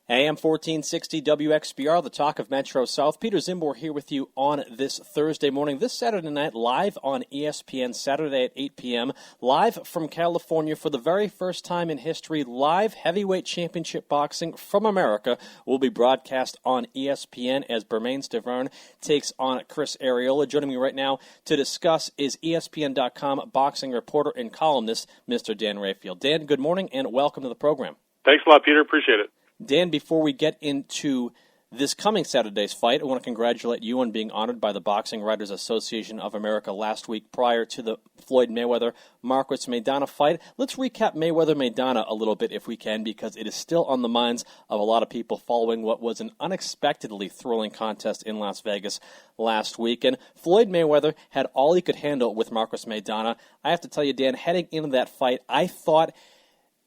AM 1460 WXBR, the talk of Metro South. Peter Czymbor here with you on this Thursday morning. This Saturday night, live on ESPN, Saturday at 8 p.m. Live from California for the very first time in history, live heavyweight championship boxing from America will be broadcast on ESPN as Bermane takes on Chris Areola. Joining me right now to discuss is ESPN.com boxing reporter and columnist, Mr. Dan Rayfield. Dan, good morning and welcome to the program. Thanks a lot, Peter. Appreciate it. Dan, before we get into this coming Saturday's fight, I want to congratulate you on being honored by the Boxing Writers Association of America last week prior to the Floyd Mayweather-Marcos Maidana fight. Let's recap Mayweather-Maidana a little bit if we can, because it is still on the minds of a lot of people following what was an unexpectedly thrilling contest in Las Vegas last week. And Floyd Mayweather had all he could handle with Marcos Maidana. I have to tell you, Dan, heading into that fight, I thought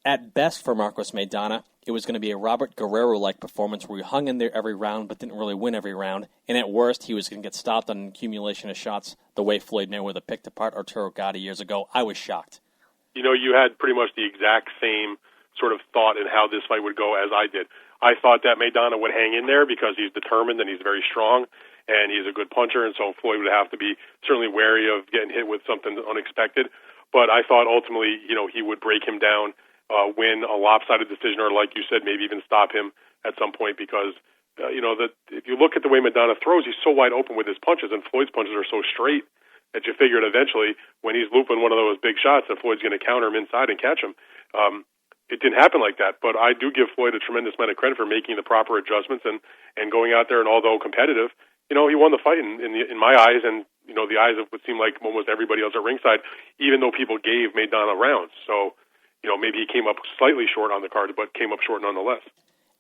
at best for Marcos Maidana, it was going to be a Robert Guerrero-like performance where he hung in there every round but didn't really win every round. And at worst, he was going to get stopped on an accumulation of shots the way Floyd Mayweather picked apart Arturo Gatti years ago. I was shocked. You know, you had pretty much the exact same sort of thought in how this fight would go as I did. I thought that Maidana would hang in there because he's determined and he's very strong and he's a good puncher, and so Floyd would have to be certainly wary of getting hit with something unexpected. But I thought ultimately, you know, he would break him down, win a lopsided decision, or like you said, maybe even stop him at some point because, you know, that if you look at the way Maidana throws, he's so wide open with his punches, and Floyd's punches are so straight that you figured eventually when he's looping one of those big shots that Floyd's going to counter him inside and catch him. It didn't happen like that, but I do give Floyd a tremendous amount of credit for making the proper adjustments and going out there, and although competitive, you know, he won the fight in my eyes and, you know, the eyes of what seemed like almost everybody else at ringside, even though people gave Maidana rounds. So, you know, maybe he came up slightly short on the card, but came up short nonetheless.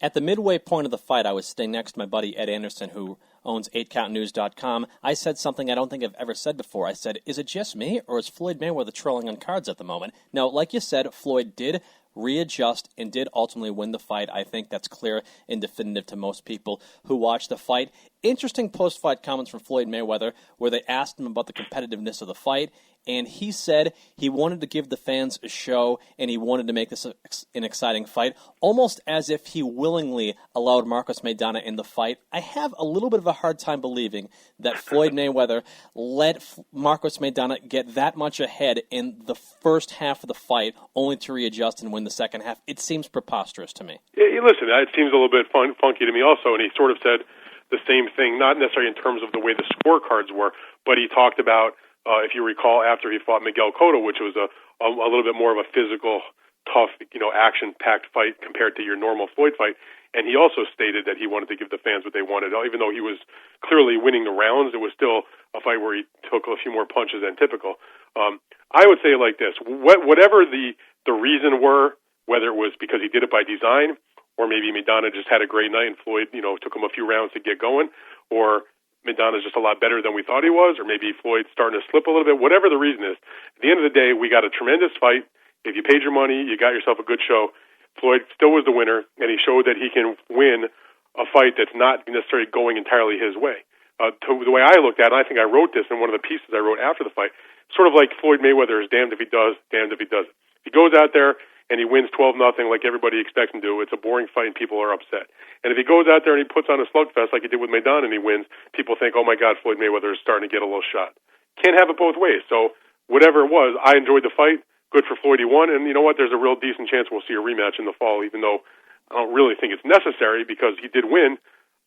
At the midway point of the fight, I was sitting next to my buddy Ed Anderson, who owns 8countnews.com. I said something I don't think I've ever said before. I said, is it just me, or is Floyd Mayweather trolling on cards at the moment? Now, like you said, Floyd did readjust and did ultimately win the fight. I think that's clear and definitive to most people who watched the fight. Interesting post-fight comments from Floyd Mayweather where they asked him about the competitiveness of the fight, and he said he wanted to give the fans a show and he wanted to make this an exciting fight, almost as if he willingly allowed Marcos Maidana in the fight. I have a little bit of a hard time believing that Floyd Mayweather let Marcos Maidana get that much ahead in the first half of the fight, only to readjust and win the second half. It seems preposterous to me. Yeah, listen, it seems a little bit funky to me also, and he sort of said the same thing, not necessarily in terms of the way the scorecards were, but he talked about, if you recall, after he fought Miguel Cotto, which was a little bit more of a physical, tough, you know, action-packed fight compared to your normal Floyd fight. And he also stated that he wanted to give the fans what they wanted. Even though he was clearly winning the rounds, it was still a fight where he took a few more punches than typical. I would say it like this. Whatever the reason were, whether it was because he did it by design, or maybe Maidana just had a great night and Floyd, you know, took him a few rounds to get going, or Maidana's just a lot better than we thought he was, or maybe Floyd's starting to slip a little bit, whatever the reason is. At the end of the day, we got a tremendous fight. If you paid your money, you got yourself a good show. Floyd still was the winner, and he showed that he can win a fight that's not necessarily going entirely his way. The way I looked at it, I think I wrote this in one of the pieces I wrote after the fight, sort of like Floyd Mayweather is damned if he does, damned if he doesn't. If he goes out there and he wins 12-0 like everybody expects him to, it's a boring fight and people are upset. And if he goes out there and he puts on a slugfest like he did with Maidana and he wins, people think, oh my God, Floyd Mayweather is starting to get a little shot. Can't have it both ways. So whatever it was, I enjoyed the fight. Good for Floyd, he won. And you know what? There's a real decent chance we'll see a rematch in the fall, even though I don't really think it's necessary because he did win,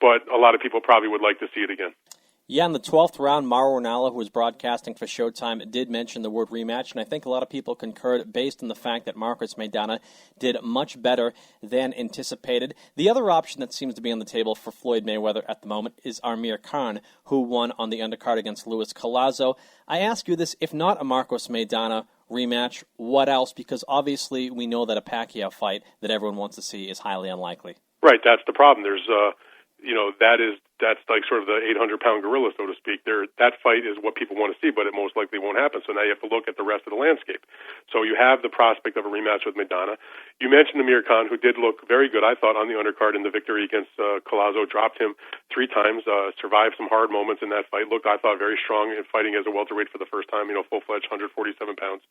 but a lot of people probably would like to see it again. Yeah, in the 12th round, Mauro Ranallo, who was broadcasting for Showtime, did mention the word rematch, and I think a lot of people concurred based on the fact that Marcos Maidana did much better than anticipated. The other option that seems to be on the table for Floyd Mayweather at the moment is Amir Khan, who won on the undercard against Luis Collazo. I ask you this, if not a Marcos Maidana rematch, what else? Because obviously we know that a Pacquiao fight that everyone wants to see is highly unlikely. Right, that's the problem. There's, you know, that's like sort of the 800-pound gorilla, so to speak. That fight is what people want to see, but it most likely won't happen. So now you have to look at the rest of the landscape. So you have the prospect of a rematch with Maidana. You mentioned Amir Khan, who did look very good, I thought, on the undercard in the victory against Collazo. Dropped him 3 times, survived some hard moments in that fight. Looked, I thought, very strong in fighting as a welterweight for the first time, you know, full-fledged 147 pounds.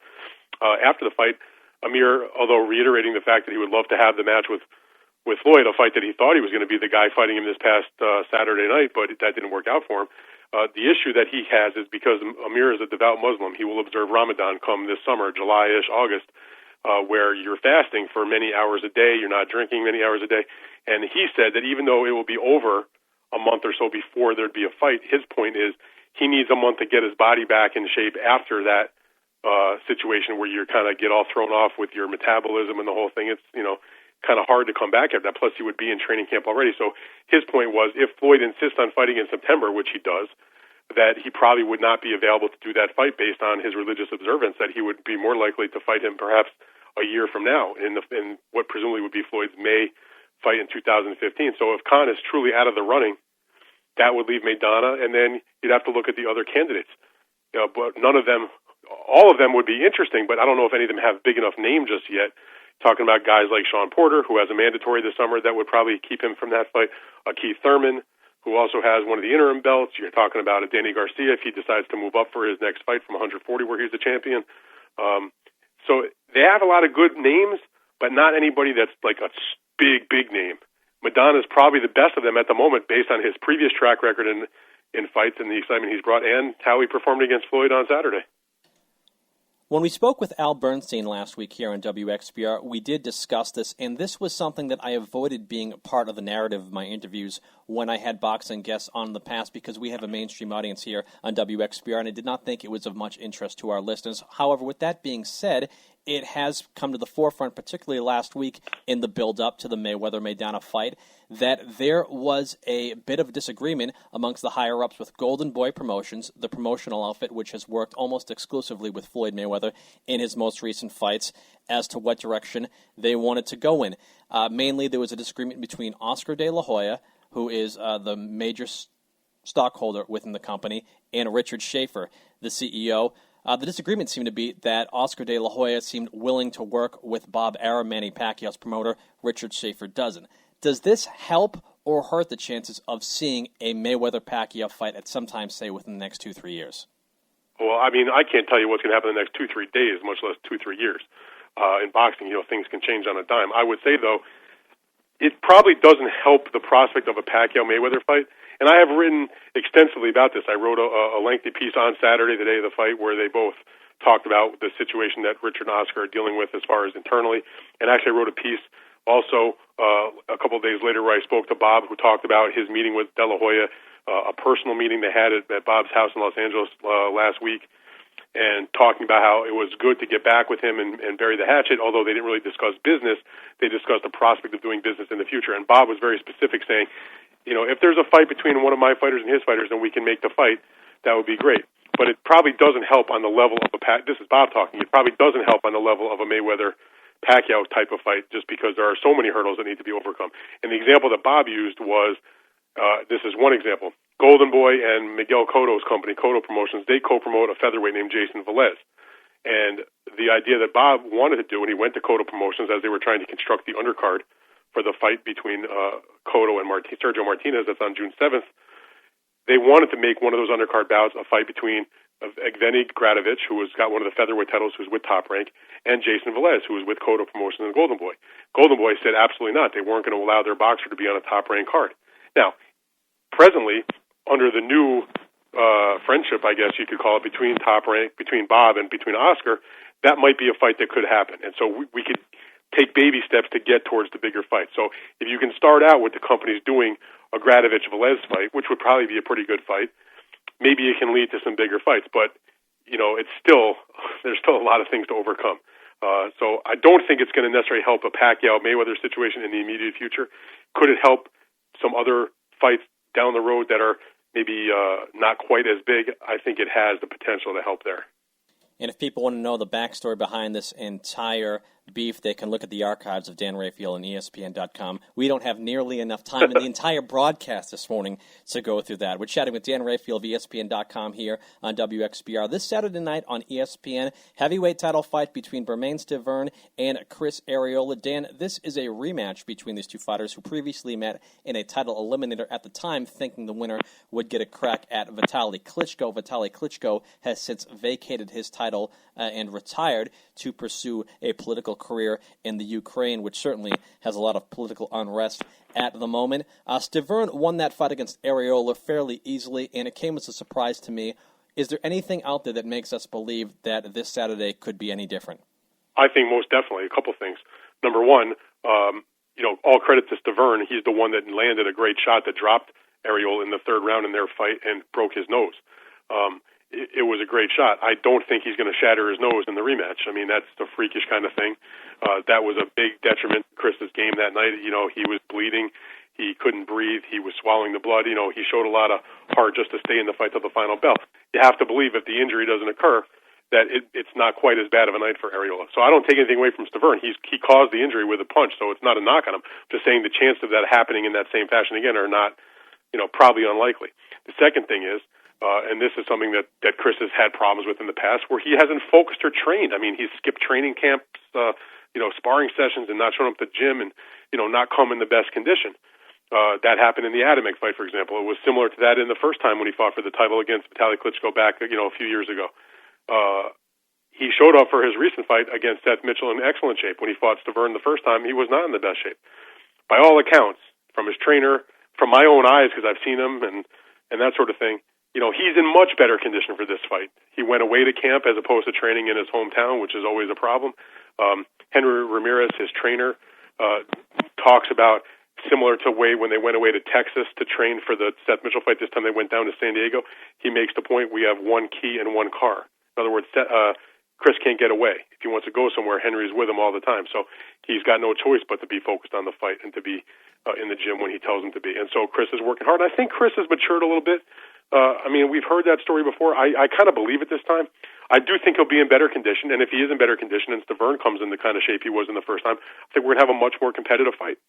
After the fight, Amir, although reiterating the fact that he would love to have the match with with Floyd, a fight that he thought he was going to be the guy fighting him this past Saturday night, but that didn't work out for him. The issue that he has is because Amir is a devout Muslim, he will observe Ramadan come this summer, July-ish, August, where you're fasting for many hours a day, you're not drinking many hours a day. And he said that even though it will be over a month or so before there'd be a fight, his point is he needs a month to get his body back in shape after that situation where you kind of get all thrown off with your metabolism and the whole thing. It's, kind of hard to come back after that. Plus, he would be in training camp already. So his point was if Floyd insists on fighting in September, which he does, that he probably would not be available to do that fight based on his religious observance, that he would be more likely to fight him perhaps a year from now in what presumably would be Floyd's May fight in 2015. So if Khan is truly out of the running, that would leave Maidana, and then you'd have to look at the other candidates. But none of them, all of them would be interesting, but I don't know if any of them have big enough name just yet. Talking about guys like Sean Porter, who has a mandatory this summer that would probably keep him from that fight. Keith Thurman, who also has one of the interim belts. You're talking about a Danny Garcia if he decides to move up for his next fight from 140 where he's the champion. So they have a lot of good names, but not anybody that's like a big name. Maidana is probably the best of them at the moment based on his previous track record in fights and the excitement he's brought and how he performed against Floyd on Saturday. When we spoke with Al Bernstein last week here on WXBR, we did discuss this, and this was something that I avoided being part of the narrative of my interviews when I had boxing guests on in the past because we have a mainstream audience here on WXBR, and I did not think it was of much interest to our listeners. However, with that being said, it has come to the forefront, particularly last week in the build-up to the Mayweather-Maidana fight, that there was a bit of disagreement amongst the higher-ups with Golden Boy Promotions, the promotional outfit which has worked almost exclusively with Floyd Mayweather in his most recent fights, as to what direction they wanted to go in. Mainly, there was a disagreement between Oscar De La Hoya, who is the major stockholder within the company, and Richard Schaefer, the CEO. The disagreement seemed to be that Oscar De La Hoya seemed willing to work with Bob Arum, Manny Pacquiao's promoter. Richard Schaefer doesn't. Does this help or hurt the chances of seeing a Mayweather-Pacquiao fight at some time, say, within the next 2-3 years? Well, I mean, I can't tell you what's going to happen in the next 2-3 days, much less 2-3 years. In boxing, things can change on a dime. I would say, though, it probably doesn't help the prospect of a Pacquiao-Mayweather fight. And I have written extensively about this. I wrote a lengthy piece on Saturday, the day of the fight, where they both talked about the situation that Richard and Oscar are dealing with as far as internally. And actually I wrote a piece also a couple of days later where I spoke to Bob, who talked about his meeting with De La Hoya, a personal meeting they had at Bob's house in Los Angeles last week, and talking about how it was good to get back with him and bury the hatchet. Although they didn't really discuss business, they discussed the prospect of doing business in the future. And Bob was very specific, saying, if there's a fight between one of my fighters and his fighters and we can make the fight, that would be great. But it probably doesn't help on the level of this is Bob talking, it probably doesn't help on the level of a Mayweather-Pacquiao type of fight just because there are so many hurdles that need to be overcome. And the example that Bob used was, this is one example, Golden Boy and Miguel Cotto's company, Cotto Promotions, they co-promote a featherweight named Jason Velez. And the idea that Bob wanted to do when he went to Cotto Promotions as they were trying to construct the undercard for the fight between Cotto and Sergio Martinez, that's on June 7th, they wanted to make one of those undercard bouts a fight between Evgeny Gradovich, who has got one of the featherweight titles, who's with Top Rank, and Jason Velez, who was with Cotto Promotions and Golden Boy. Golden Boy said absolutely not. They weren't going to allow their boxer to be on a Top Rank card. Now, presently, under the new friendship, I guess you could call it, between Top Rank, between Bob and between Oscar, that might be a fight that could happen. And so we could take baby steps to get towards the bigger fight. So if you can start out with the companies doing a Gradovich-Velez fight, which would probably be a pretty good fight, maybe it can lead to some bigger fights. But, there's still a lot of things to overcome. So I don't think it's going to necessarily help a Pacquiao-Mayweather situation in the immediate future. Could it help some other fights down the road that are maybe not quite as big? I think it has the potential to help there. And if people want to know the backstory behind this entire beef, they can look at the archives of Dan Rafael and ESPN.com. We don't have nearly enough time in the entire broadcast this morning to go through that. We're chatting with Dan Rafael of ESPN.com here on WXBR. This Saturday night on ESPN, heavyweight title fight between Bermane Stiverne and Chris Areola. Dan, this is a rematch between these two fighters who previously met in a title eliminator at the time, thinking the winner would get a crack at Vitaly Klitschko. Vitaly Klitschko has since vacated his title and retired to pursue a political career in the Ukraine, which certainly has a lot of political unrest at the moment. Stiverne won that fight against Areola fairly easily, and it came as a surprise to me. Is there anything out there that makes us believe that this Saturday could be any different? I think most definitely. A couple things. Number one, all credit to Stiverne. He's the one that landed a great shot that dropped Areola in the third round in their fight and broke his nose. It was a great shot. I don't think he's going to shatter his nose in the rematch. I mean, that's the freakish kind of thing. That was a big detriment to Chris's game that night. He was bleeding. He couldn't breathe. He was swallowing the blood. He showed a lot of heart just to stay in the fight till the final bell. You have to believe if the injury doesn't occur, that it's not quite as bad of a night for Areola. So I don't take anything away from Stiverne. He caused the injury with a punch, so it's not a knock on him. Just saying the chance of that happening in that same fashion again are not, probably unlikely. The second thing is, and this is something that Chris has had problems with in the past, where he hasn't focused or trained. I mean, he's skipped training camps, sparring sessions, and not showing up at the gym, and not come in the best condition. That happened in the Adamek fight, for example. It was similar to that in the first time when he fought for the title against Vitaly Klitschko back, a few years ago. He showed up for his recent fight against Seth Mitchell in excellent shape. When he fought Stiverne the first time, he was not in the best shape. By all accounts, from his trainer, from my own eyes, because I've seen him and that sort of thing, he's in much better condition for this fight. He went away to camp as opposed to training in his hometown, which is always a problem. Henry Ramirez, his trainer, talks about similar to when they went away to Texas to train for the Seth Mitchell fight. This time they went down to San Diego. He makes the point, we have one key and one car. In other words, Chris can't get away. If he wants to go somewhere, Henry's with him all the time. So he's got no choice but to be focused on the fight and to be in the gym when he tells him to be. And so Chris is working hard. I think Chris has matured a little bit. We've heard that story before. I kind of believe it this time. I do think he'll be in better condition, and if he is in better condition and Stiverne comes in the kind of shape he was in the first time, I think we're going to have a much more competitive fight.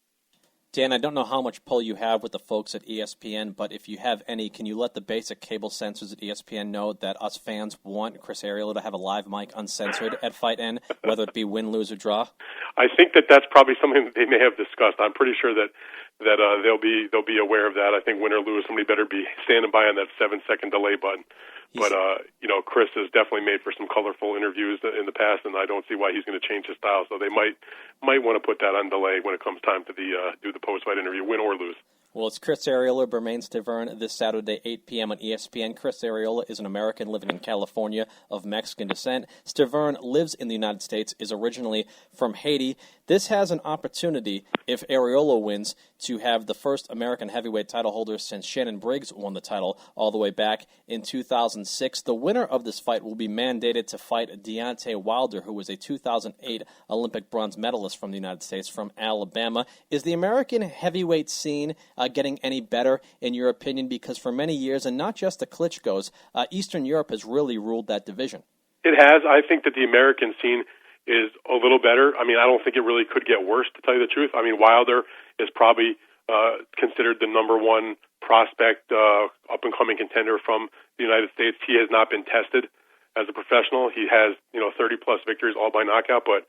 Dan, I don't know how much pull you have with the folks at ESPN, but if you have any, can you let the basic cable censors at ESPN know that us fans want Chris Areola to have a live mic uncensored at Fight N, whether it be win, lose, or draw? I think that's probably something that they may have discussed. I'm pretty sure that they'll be aware of that. I think win or lose, somebody better be standing by on that 7-second delay button. But Chris has definitely made for some colorful interviews in the past, and I don't see why he's going to change his style. So they might want to put that on delay when it comes time to do the post-fight interview, win or lose. Well, it's Chris Areola, Bermane Stiverne, this Saturday, 8 p.m. on ESPN. Chris Areola is an American living in California of Mexican descent. Stiverne lives in the United States, is originally from Haiti. This has an opportunity, if Areola wins, to have the first American heavyweight title holder since Shannon Briggs won the title all the way back in 2006. The winner of this fight will be mandated to fight Deontay Wilder, who was a 2008 Olympic bronze medalist from the United States from Alabama. Is the American heavyweight scene getting any better, in your opinion? Because for many years, and not just the Klitschkos, Eastern Europe has really ruled that division. It has. I think that the American scene is a little better. I don't think it really could get worse, to tell you the truth. Wilder is probably considered the number one prospect, up-and-coming contender from the United States. He has not been tested as a professional. He has, 30-plus victories, all by knockout, but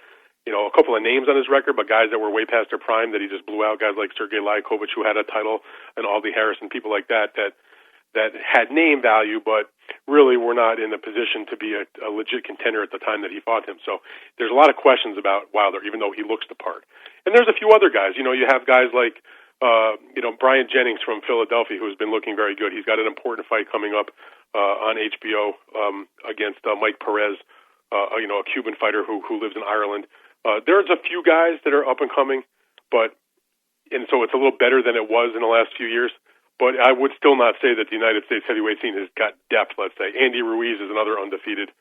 a couple of names on his record, but guys that were way past their prime that he just blew out, guys like Sergey Lyakovich, who had a title, and Aldi Harrison, people like that had name value, but really were not in a position to be a legit contender at the time that he fought him. So there's a lot of questions about Wilder, even though he looks the part. And there's a few other guys. You have guys like, Brian Jennings from Philadelphia, who's been looking very good. He's got an important fight coming up on HBO against Mike Perez, a Cuban fighter who lives in Ireland. There's a few guys that are up and coming, and so it's a little better than it was in the last few years. But I would still not say that the United States heavyweight scene has got depth. Let's say Andy Ruiz is another undefeated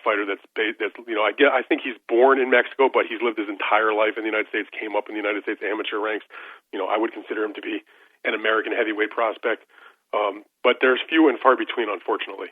fighter that's I think he's born in Mexico, but he's lived his entire life in the United States. Came up in the United States amateur ranks. I would consider him to be an American heavyweight prospect. But there's few and far between, unfortunately.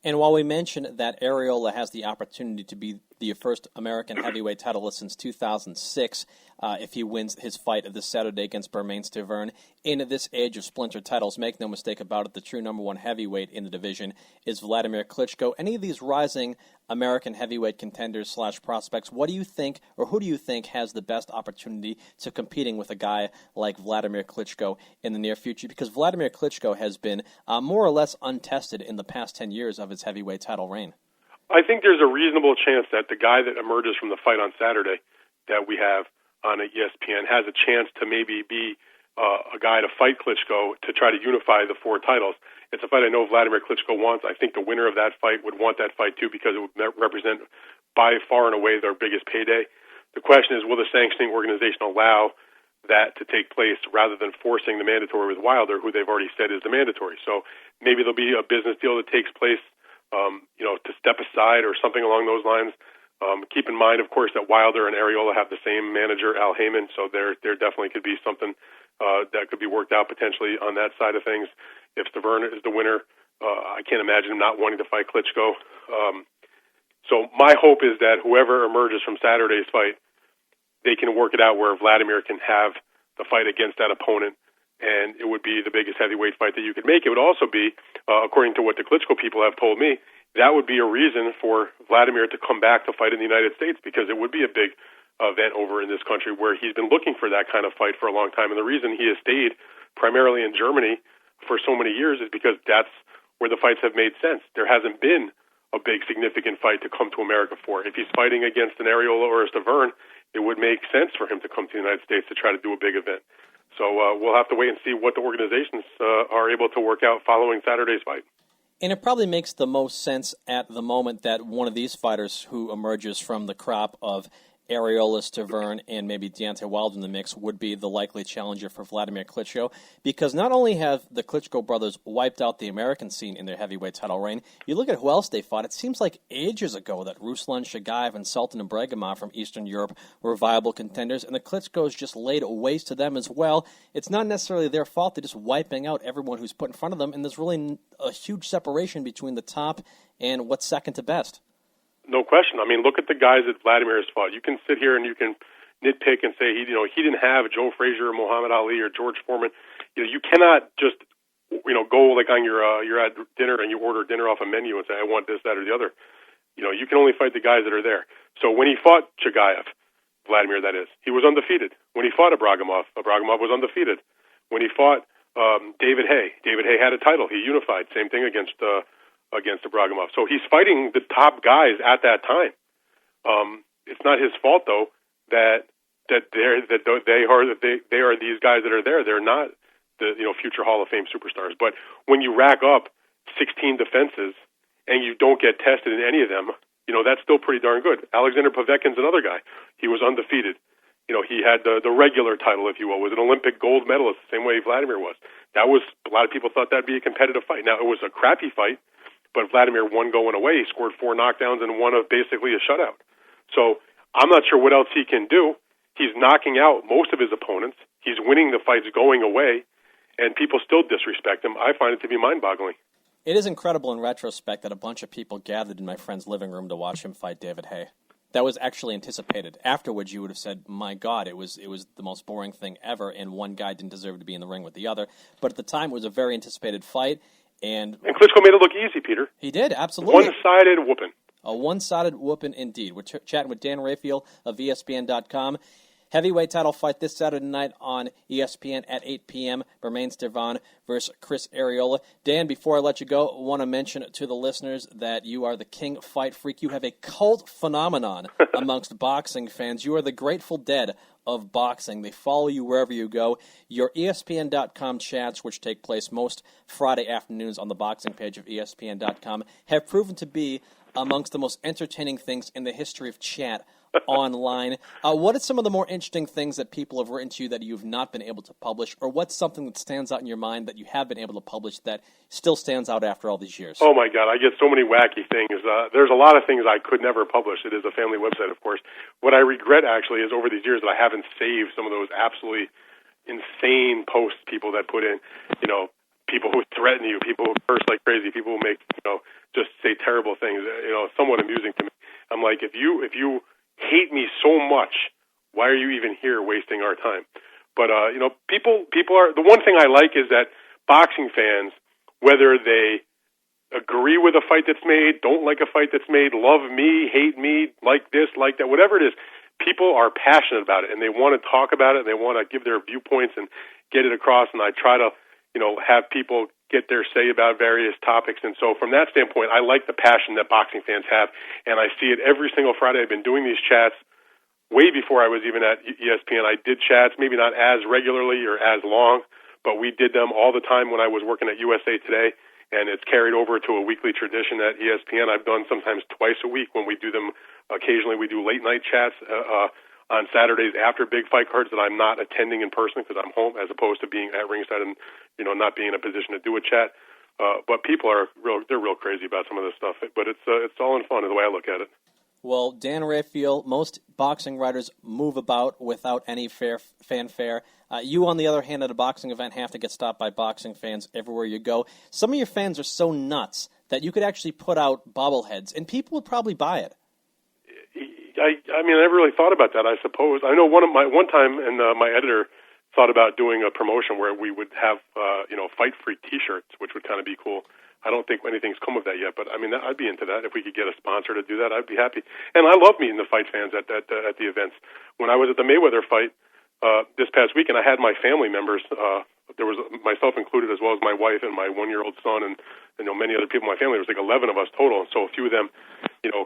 And while we mentioned that Areola has the opportunity to be the first American heavyweight titleist since 2006, if he wins his fight this Saturday against Bermane Stiverne, in this age of splinter titles, make no mistake about it, the true number one heavyweight in the division is Vladimir Klitschko. Any of these rising American heavyweight contenders / prospects, what do you think, or who do you think has the best opportunity to competing with a guy like Vladimir Klitschko in the near future? Because Vladimir Klitschko has been more or less untested in the past 10 years of his heavyweight title reign. I think there's a reasonable chance that the guy that emerges from the fight on Saturday that we have on ESPN has a chance to maybe be a guy to fight Klitschko to try to unify the 4 titles. It's a fight I know Vladimir Klitschko wants. I think the winner of that fight would want that fight too because it would represent by far and away their biggest payday. The question is, will the sanctioning organization allow that to take place rather than forcing the mandatory with Wilder, who they've already said is the mandatory? So maybe there'll be a business deal that takes place, to step aside or something along those lines. Keep in mind, of course, that Wilder and Areola have the same manager, Al Heyman, so there definitely could be something that could be worked out potentially on that side of things. If Stavern is the winner, I can't imagine him not wanting to fight Klitschko. So my hope is that whoever emerges from Saturday's fight, they can work it out where Vladimir can have the fight against that opponent, and it would be the biggest heavyweight fight that you could make. It would also be, according to what the Klitschko people have told me, that would be a reason for Vladimir to come back to fight in the United States, because it would be a big event over in this country where he's been looking for that kind of fight for a long time. And the reason he has stayed primarily in Germany for so many years is because that's where the fights have made sense. There hasn't been a big significant fight to come to America for. If he's fighting against an Areola or a Stavern, it would make sense for him to come to the United States to try to do a big event. So we'll have to wait and see what the organizations are able to work out following Saturday's fight. And it probably makes the most sense at the moment that one of these fighters who emerges from the crop of Areola, Stavern, and maybe Deontay Wilder in the mix would be the likely challenger for Vladimir Klitschko, because not only have the Klitschko brothers wiped out the American scene in their heavyweight title reign, you look at who else they fought, it seems like ages ago that Ruslan Shagaev and Sultan Ibragimov from Eastern Europe were viable contenders, and the Klitschkos just laid waste to them as well. It's not necessarily their fault, they're just wiping out everyone who's put in front of them, and there's really a huge separation between the top and what's second to best. No question. I mean, look at the guys that Vladimir has fought. You can sit here and you can nitpick and say he didn't have Joe Frazier or Muhammad Ali or George Foreman. You cannot just go like on you're at dinner and you order dinner off a menu and say I want this, that, or the other. You can only fight the guys that are there. So when he fought Shagaev, Vladimir, that is, he was undefeated. When he fought Ibragimov was undefeated. When he fought David Haye had a title. He unified. Same thing against Ibragimov. So he's fighting the top guys at that time. It's not his fault though that they are these guys that are there. They're not the future Hall of Fame superstars. But when you rack up 16 defenses and you don't get tested in any of them, that's still pretty darn good. Alexander Povetkin's another guy. He was undefeated. He had the regular title, if you will, was an Olympic gold medalist, the same way Vladimir was. A lot of people thought that'd be a competitive fight. Now, it was a crappy fight, but Vladimir won going away. He scored 4 knockdowns and won basically a shutout. So I'm not sure what else he can do. He's knocking out most of his opponents. He's winning the fights going away, and people still disrespect him. I find it to be mind-boggling. It is incredible in retrospect that a bunch of people gathered in my friend's living room to watch him fight David Haye. That was actually anticipated. Afterwards, you would have said, my God, it was the most boring thing ever, and one guy didn't deserve to be in the ring with the other. But at the time, it was a very anticipated fight. And Klitschko made it look easy, Peter. He did, absolutely. One-sided whooping. A one-sided whooping indeed. We're chatting with Dan Rafael of ESPN.com. Heavyweight title fight this Saturday night on ESPN at 8 p.m. Bermane Stavron versus Chris Areola. Dan, before I let you go, I want to mention to the listeners that you are the king fight freak. You have a cult phenomenon amongst boxing fans. You are the Grateful Dead of boxing. They follow you wherever you go. Your ESPN.com chats, which take place most Friday afternoons on the boxing page of ESPN.com, have proven to be amongst the most entertaining things in the history of chat online. What are some of the more interesting things that people have written to you that you've not been able to publish, or what's something that stands out in your mind that you have been able to publish that still stands out after all these years? Oh, my God, I get so many wacky things. There's a lot of things I could never publish. It is a family website, of course. What I regret, actually, is over these years that I haven't saved some of those absolutely insane posts people that put in, people who threaten you, people who curse like crazy, people who make, just say terrible things, somewhat amusing to me. I'm like, if you hate me so much, why are you even here wasting our time? But, people are, the one thing I like is that boxing fans, whether they agree with a fight that's made, don't like a fight that's made, love me, hate me, like this, like that, whatever it is, people are passionate about it, and they want to talk about it, and they want to give their viewpoints and get it across, and I try to, have people get their say about various topics. And so from that standpoint, I like the passion that boxing fans have, and I see it every single Friday. I've been doing these chats way before I was even at ESPN. I did chats, maybe not as regularly or as long, but we did them all the time when I was working at USA Today, and it's carried over to a weekly tradition at ESPN. I've done sometimes twice a week when we do them. Occasionally we do late-night chats on Saturdays after big fight cards that I'm not attending in person because I'm home, as opposed to being at ringside and not being in a position to do a chat. But people they're real crazy about some of this stuff. But it's all in fun, is the way I look at it. Well, Dan Rafael, most boxing writers move about without any fanfare. You, on the other hand, at a boxing event have to get stopped by boxing fans everywhere you go. Some of your fans are so nuts that you could actually put out bobbleheads, and people would probably buy it. I mean, I never really thought about that, I suppose. I know one time, and my editor thought about doing a promotion where we would have, fight-free T-shirts, which would kind of be cool. I don't think anything's come of that yet, but I mean, I'd be into that. If we could get a sponsor to do that, I'd be happy. And I love meeting the fight fans at the events. When I was at the Mayweather fight this past weekend, I had my family members. There was myself included, as well as my wife and my 1-year-old son, and many other people in my family. There was like 11 of us total, and so a few of them,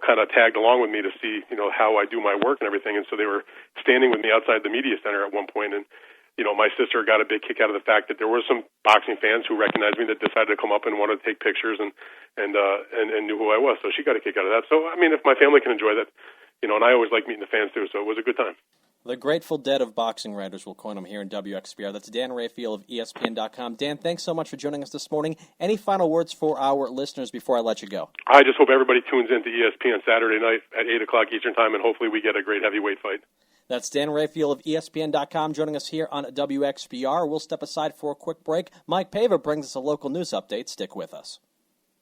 kind of tagged along with me to see, how I do my work and everything. And so they were standing with me outside the media center at one point, and my sister got a big kick out of the fact that there were some boxing fans who recognized me that decided to come up and wanted to take pictures and knew who I was. So she got a kick out of that. So, I mean, if my family can enjoy that, and I always like meeting the fans too, so it was a good time. The Grateful Dead of boxing writers, we'll coin them here in WXBR. That's Dan Rafael of ESPN.com. Dan, thanks so much for joining us this morning. Any final words for our listeners before I let you go? I just hope everybody tunes into ESPN Saturday night at 8 o'clock Eastern Time, and hopefully we get a great heavyweight fight. That's Dan Rafael of ESPN.com joining us here on WXBR. We'll step aside for a quick break. Mike Pava brings us a local news update. Stick with us.